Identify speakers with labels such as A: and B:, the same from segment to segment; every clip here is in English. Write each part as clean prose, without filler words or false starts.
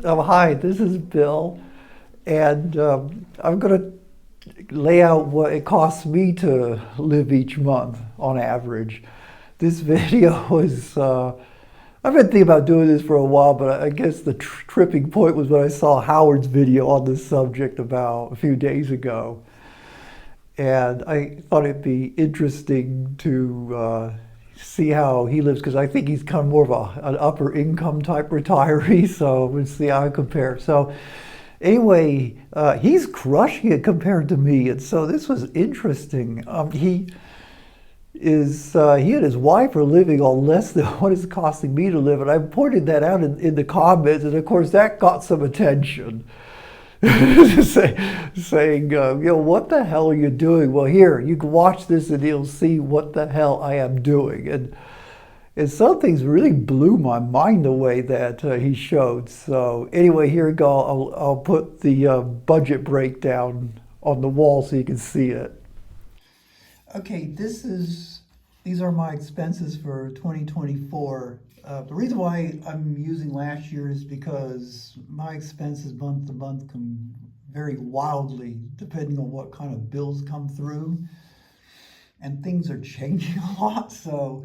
A: Hi, this is Bill, and I'm going to lay out what it costs me to live each month on average. This video is, I've been thinking about doing this for a while, but I guess the tripping point was when I saw Howard's video on this subject about a few days ago. And I thought it'd be interesting to see how he lives because I think he's kind of more of an upper income type retiree. So we'll see how I compare. So anyway, he's crushing it compared to me, and so this was interesting. He and his wife are living on less than what it's costing me to live, and I pointed that out in the comments, and of course that got some attention. Saying, what the hell are you doing? Well, here, you can watch this and you'll see what the hell I am doing. And some things really blew my mind the way that he showed. So anyway, here we go. I'll put the budget breakdown on the wall so you can see it. Okay, these are my expenses for 2024. The reason why I'm using last year is because my expenses month to month can vary wildly depending on what kind of bills come through, and things are changing a lot. So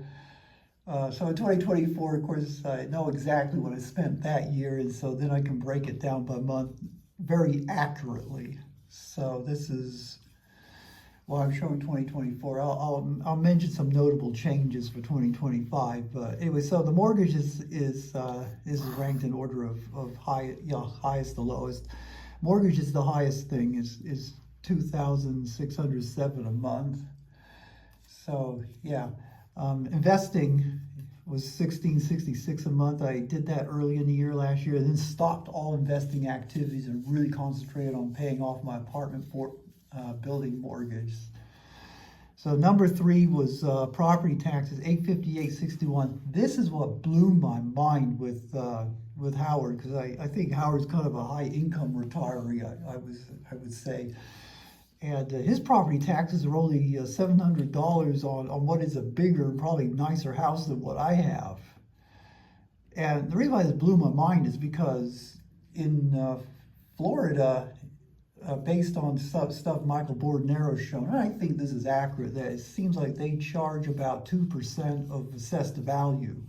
A: in 2024, of course, I know exactly what I spent that year, and so then I can break it down by month very accurately. So this is I'm showing 2024. I'll mention some notable changes for 2025. But anyway, so the mortgage is ranked in order of highest to lowest. Mortgage is the highest thing. Is 2,607 a month. So yeah, investing was 1,666 a month. I did that early in the year last year, and then stopped all investing activities and really concentrated on paying off my apartment building mortgage. So number 3 was property taxes, $858.61. This is what blew my mind with Howard, because I think Howard's kind of a high income retiree, I would say. And his property taxes are only $700 on what is a bigger and probably nicer house than what I have. And the reason why this blew my mind is because in Florida, based on stuff Michael Bordenero's shown, and I think this is accurate, that it seems like they charge about 2% of assessed value.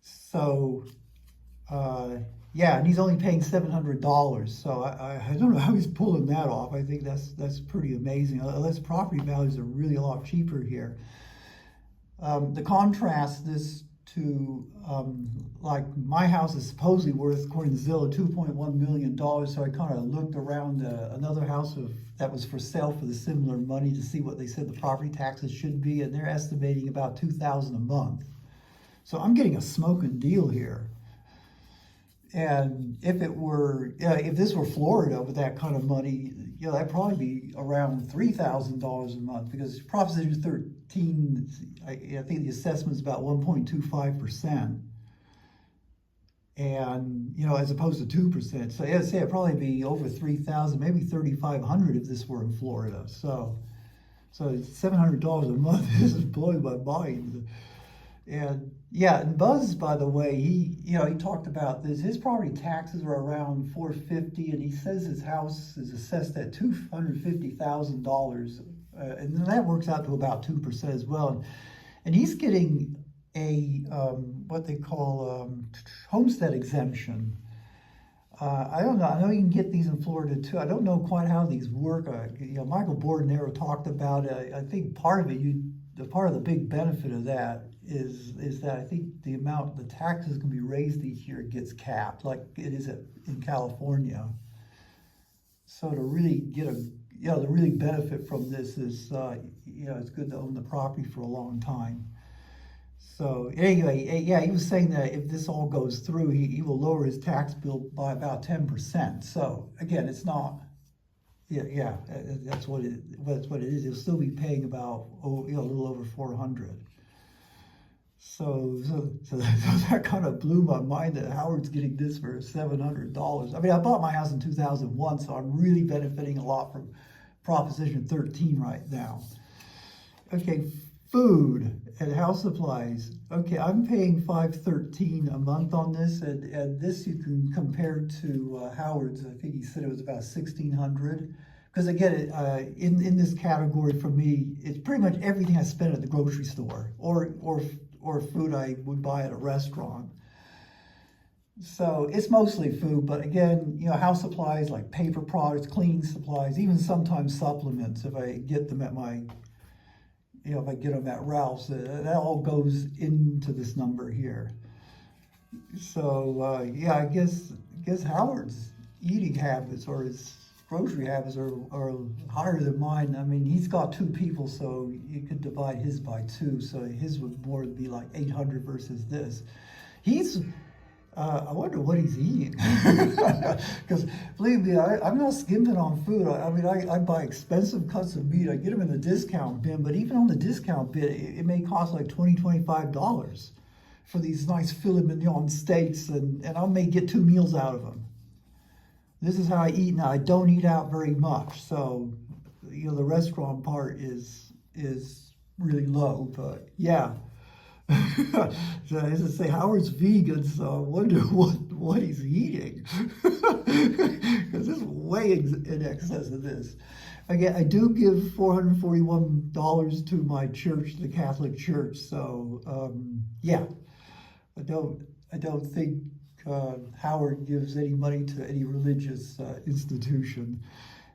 A: So, and he's only paying $700. So I don't know how he's pulling that off. I think that's pretty amazing. Unless property values are really a lot cheaper here. The contrast this to like my house is supposedly worth, according to Zillow, $2.1 million. So I kind of looked around another house that was for sale for the similar money to see what they said the property taxes should be, and they're estimating about $2,000 a month. So I'm getting a smoking deal here. And if this were Florida with that kind of money, that'd probably be around $3,000 a month, because Proposition 13, I think the assessment is about 1.25%. And, as opposed to 2%. So I'd say it'd probably be over 3,000, maybe 3,500 if this were in Florida. So $700 a month is blowing my mind. And Buzz, by the way, he talked about this. His property taxes are around $450, and he says his house is assessed at $250,000, and that works out to about 2% as well. And he's getting a what they call homestead exemption. I don't know. I know you can get these in Florida too. I don't know quite how these work. Michael Bordenero talked about it. I think part of the big benefit of that is that I think the taxes can be raised each year gets capped, like it is in California. So to really get to really benefit from this is, it's good to own the property for a long time. So anyway, he was saying that if this all goes through, he will lower his tax bill by about 10%. So again, it's not. That's what it is. He'll still be paying about a little over $400. So that kind of blew my mind that Howard's getting this for $700. I mean, I bought my house in 2001, so I'm really benefiting a lot from Proposition 13 right now. Okay, Food and house supplies. Okay, I'm paying $513 a month on this, and this you can compare to Howard's. I think he said it was about $1,600. Because again, in this category for me, it's pretty much everything I spend at the grocery store or food I would buy at a restaurant. So it's mostly food, but again, house supplies like paper products, cleaning supplies, even sometimes supplements if I get them at my, if I get them at Ralph's, that all goes into this number here. So yeah, I guess Howard's eating habits or his grocery habits are higher than mine. I mean, he's got 2 people, so you could divide his by 2. So his would more be like 800 versus this. I wonder what he's eating. Because believe me, I'm not skimping on food. I mean, I buy expensive cuts of meat. I get them in the discount bin, but even on the discount bin, it may cost like $20, $25 for these nice filet mignon steaks, and I may get 2 meals out of them. This is how I eat now. I don't eat out very much, so the restaurant part is really low. But yeah, so as I say, Howard's vegan, so I wonder what he's eating, because this is way in excess of this. Again, I do give $441 to my church, the Catholic Church. So yeah, I don't think Howard gives any money to any religious institution.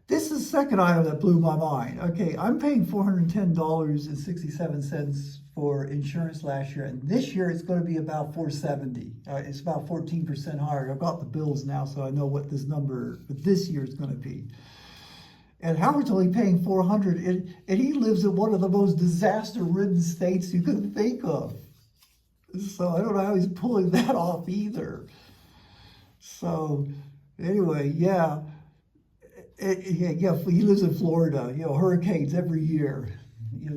A: This is the second item that blew my mind. Okay, I'm paying $410.67 for insurance last year, and this year it's going to be about $470. It's about 14% higher. I've got the bills now, so I know what this number for this year is going to be. And Howard's only paying $400, and he lives in one of the most disaster-ridden states you could think of. So I don't know how he's pulling that off either. So anyway, yeah. Yeah, he lives in Florida. Hurricanes every year,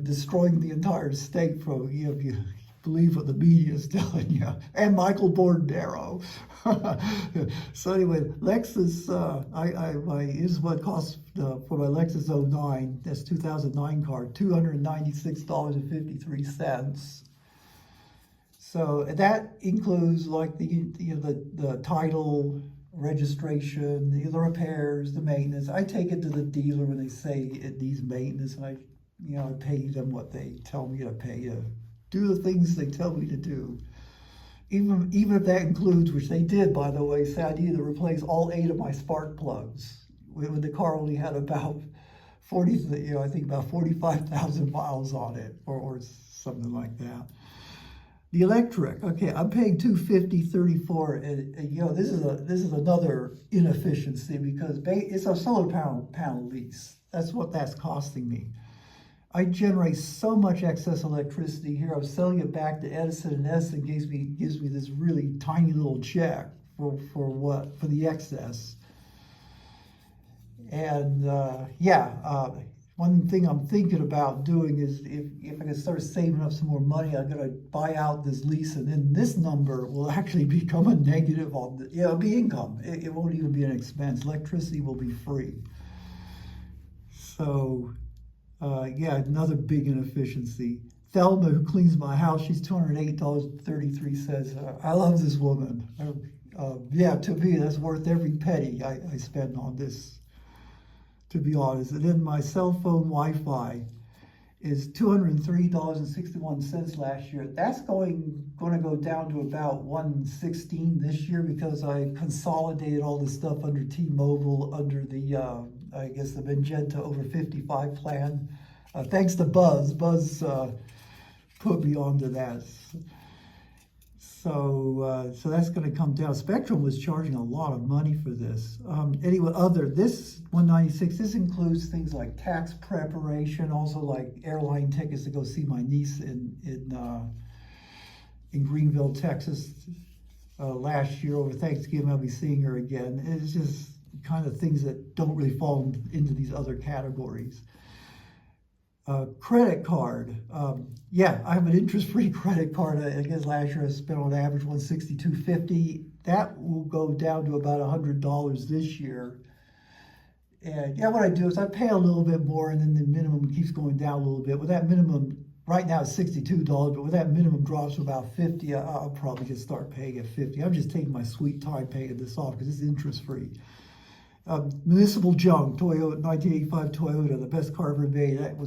A: destroying the entire state from, if you believe what the media is telling you. And Michael Bordenaro. So anyway, Lexus, this is what it costs for my Lexus 09. That's 2009 car, $296.53. So that includes like the title, registration, the repairs, the maintenance. I take it to the dealer when they say it needs maintenance, and I pay them what they tell me to pay to do the things they tell me to do. Even if that includes, which they did, by the way, say I needed to replace all 8 of my spark plugs when the car only had about 45,000 miles on it, or something like that. The electric, okay, I'm paying $250.34, and this is another inefficiency because it's a solar panel lease. That's what that's costing me. I generate so much excess electricity here. I'm selling it back to Edison, and Edison gives me this really tiny little check for the excess. And one thing I'm thinking about doing is if I can start saving up some more money, I'm gonna buy out this lease, and then this number will actually become a negative on the, it'll be income. It won't even be an expense. Electricity will be free. So yeah, another big inefficiency. Thelma, who cleans my house, she's $208.33. I love this woman. Yeah, to me, that's worth every penny I spend on this, to be honest. And then my cell phone Wi-Fi is $203.61 last year. That's going to go down to about $116 this year because I consolidated all this stuff under T-Mobile under the I guess the Magenta over 55 plan. Thanks to Buzz. Buzz put me onto that. So that's going to come down. Spectrum was charging a lot of money for this. Anyway, this $196, this includes things like tax preparation, also like airline tickets to go see my niece in Greenville, Texas last year over Thanksgiving. I'll be seeing her again. It's just kind of things that don't really fall into these other categories. Credit card. Yeah, I have an interest-free credit card. I guess last year I spent on average $162.50. That will go down to about $100 this year. And yeah, what I do is I pay a little bit more, and then the minimum keeps going down a little bit. When that minimum right now it's $62, but with that minimum drops to about 50, I'll probably just start paying at 50. I'm just taking my sweet time paying this off because it's interest free. Municipal junk, Toyota, 1985 Toyota, the best car ever made. That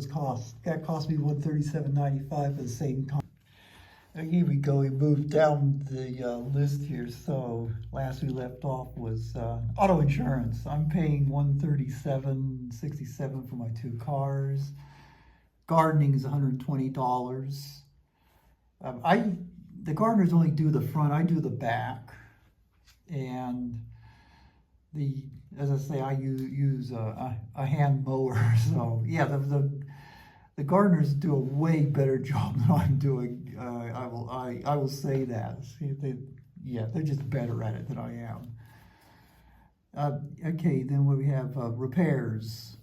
A: cost me $137.95 for the same time. Here we go. We moved down the list here. So last we left off was auto insurance. I'm paying $137.67 for my 2 cars. Gardening is $120. The gardeners only do the front. I do the back, and as I say, I use a hand mower. So yeah, the gardeners do a way better job than I'm doing. I will say that. They're just better at it than I am. Okay, then we have repairs.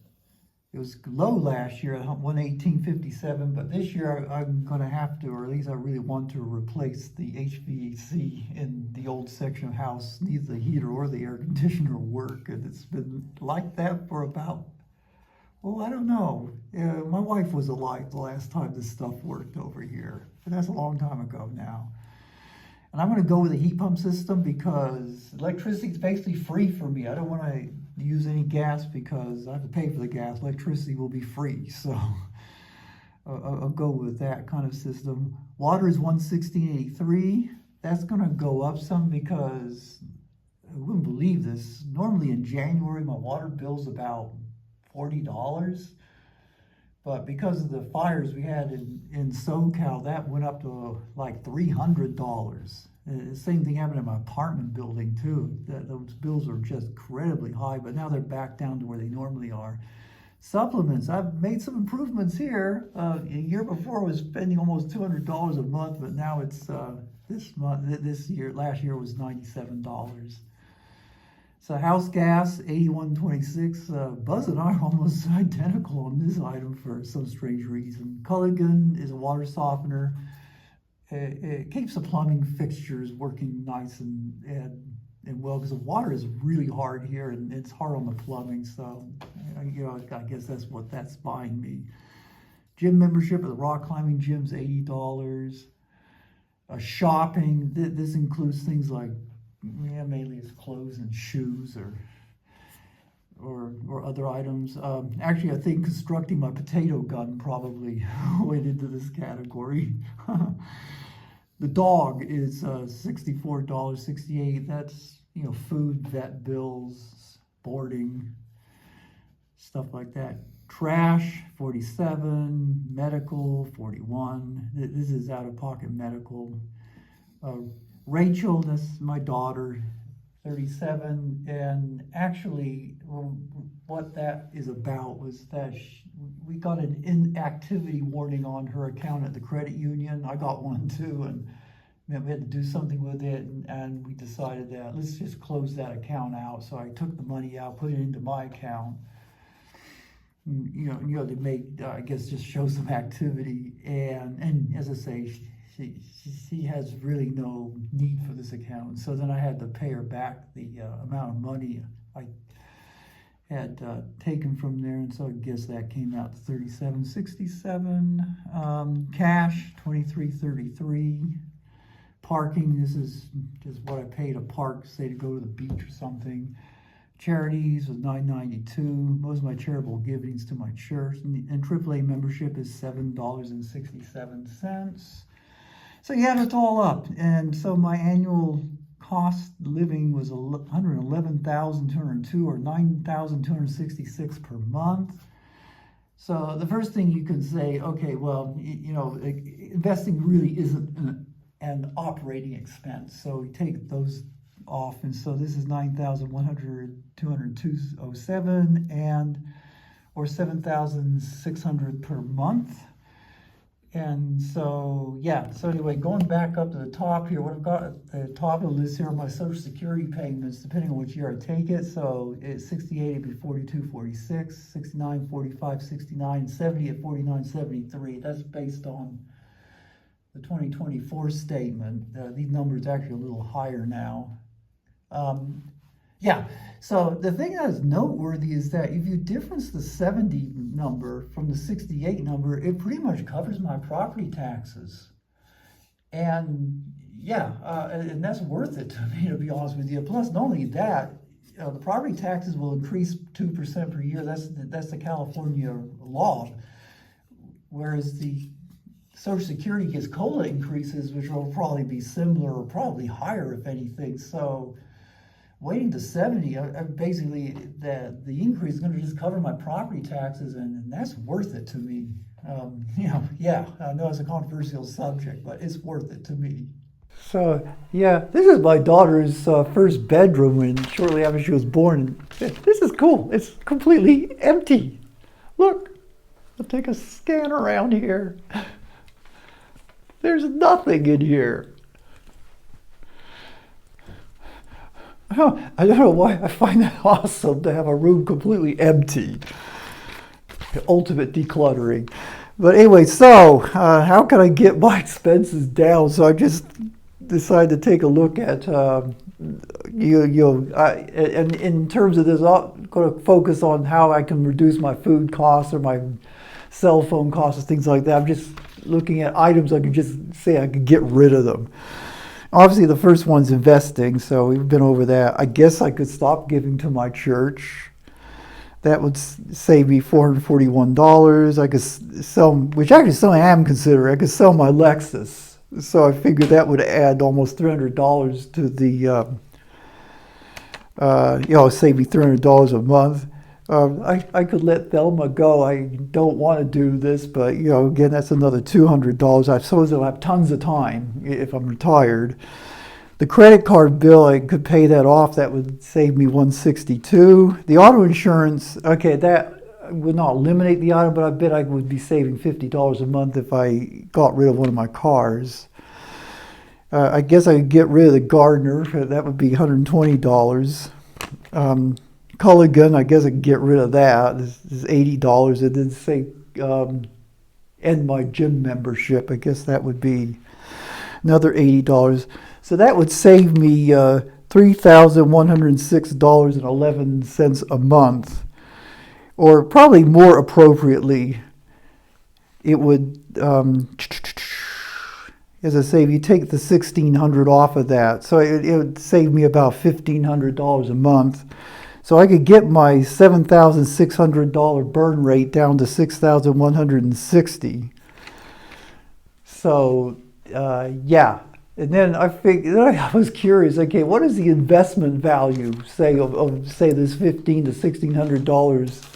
A: It was low last year at $118.57, but this year I'm going to have to, or at least I really want to, replace the HVAC in the old section of house. Neither the heater or the air conditioner work, and it's been like that for about, I don't know. My wife was alive the last time this stuff worked over here, but that's a long time ago now. And I'm going to go with a heat pump system because electricity is basically free for me. I don't want to use any gas because I have to pay for the gas. Electricity will be free, so I'll go with that kind of system. Water is $116.83. That's going to go up some because I wouldn't believe this. Normally in January my water bill's about $40, but because of the fires we had in SoCal, that went up to like $300. The same thing happened in my apartment building too. Those bills are just incredibly high, but now they're back down to where they normally are. Supplements, I've made some improvements here. A year before I was spending almost $200 a month, but now it's last year was $97. So house gas, $81.26. Buzz and I are almost identical on this item for some strange reason. Culligan is a water softener. It keeps the plumbing fixtures working nice and well, because the water is really hard here and it's hard on the plumbing. So, I guess that's buying me. Gym membership at the rock climbing gym's $80. Shopping, this includes things like, mainly it's clothes and shoes or other items. Actually, I think constructing my potato gun probably went into this category. The dog is $64.68. That's, food, vet bills, boarding, stuff like that. Trash, $47. Medical, $41. This is out-of-pocket medical. Rachel, that's my daughter, $37. And actually, what that is about was that we got an inactivity warning on her account at the credit union. I got one too, and we had to do something with it, and we decided that let's just close that account out. So I took the money out, put it into my account. To make, I guess, just show some activity. And as I say, she has really no need for this account. So then I had to pay her back the amount of money I had taken from there, and so I guess that came out to $37.67. Cash, $23.33. Parking, this is just what I pay to park, say to go to the beach or something. Charities was $9.92. Most of my charitable givings to my church, and AAA membership is $7.67. So you add it all up, and so my annual cost living was $111,202 or $9,266 per month. So the first thing you can say, okay, well, investing really isn't an operating expense. So we take those off, and so this is $9,202.07 or $7,600 per month. And so, so anyway, going back up to the top here, what I've got at the top of the list here are my Social Security payments, depending on which year I take it. So it's 68, it'd be 42.46, 69, 45, 69, 70 at 49.73. That's based on the 2024 statement. These numbers are actually a little higher now. Yeah. So the thing that is noteworthy is that if you difference the 70 number from the 68 number, it pretty much covers my property taxes. And yeah, and that's worth it to me, to be honest with you. Plus, not only that, the property taxes will increase 2% per year. That's the California law. Whereas the Social Security gets COLA increases, which will probably be similar or probably higher, if anything. So waiting to 70, basically the increase is going to just cover my property taxes, and that's worth it to me. Yeah, I know it's a controversial subject, but it's worth it to me. So, yeah, this is my daughter's first bedroom and shortly after she was born. This is cool. It's completely empty. Look, I'll take a scan around here. There's nothing in here. I don't know why I find that awesome to have a room completely empty. The ultimate decluttering. But anyway, so how can I get my expenses down? So I just decided to take a look at, and in terms of this, I'm going to focus on how I can reduce my food costs or my cell phone costs and things like that. I'm just looking at items I can just say I could get rid of them. Obviously, the first one's investing, so we've been over that. I guess I could stop giving to my church. That would save me $441. I could sell, which actually something I am considering. I could sell my Lexus. So I figured that would add almost $300 to the, save me $300 a month. I could let Thelma go. I don't want to do this, but again, that's another $200. I suppose I'll have tons of time if I'm retired. The credit card bill, I could pay that off. That would save me $162. The auto insurance, okay, that would not eliminate the item, but I bet I would be saving $50 a month if I got rid of one of my cars. I guess I could get rid of the gardener. That would be $120. Culligan, I guess I could get rid of that. This is $80. It didn't say end my gym membership. I guess that would be another $80. So that would save me $3,106.11 a month. Or probably more appropriately, it would, as I say, if you take the $1,600 off of that, so it would save me about $1,500 a month. So I could get my $7,600 burn rate down to $6,160. So, yeah. And then I was curious, okay, what is the investment value, say, of say this $1,500 to $1,600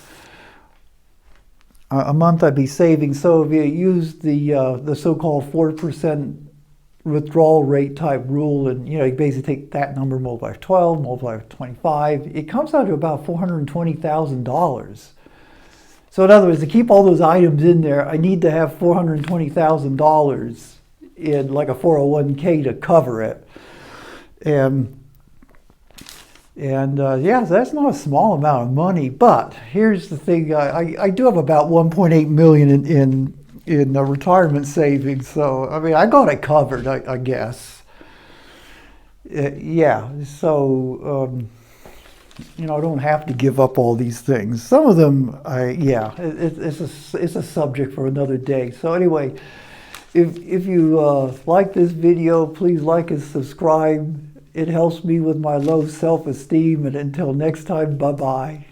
A: a month I'd be saving? So if you use the so-called 4% withdrawal rate type rule, and you basically take that number, multiply by 12, multiply by 25, it comes out to about $420,000. So in other words, to keep all those items in there, I need to have $420,000 in like a 401k to cover it. And yeah, so that's not a small amount of money. But here's the thing: I do have about 1.8 million in retirement savings. So I mean, I got it covered, I guess. Yeah. So I don't have to give up all these things. Some of them, it's a subject for another day. So anyway. If you like this video, please like and subscribe. It helps me with my low self-esteem. And until next time, bye-bye.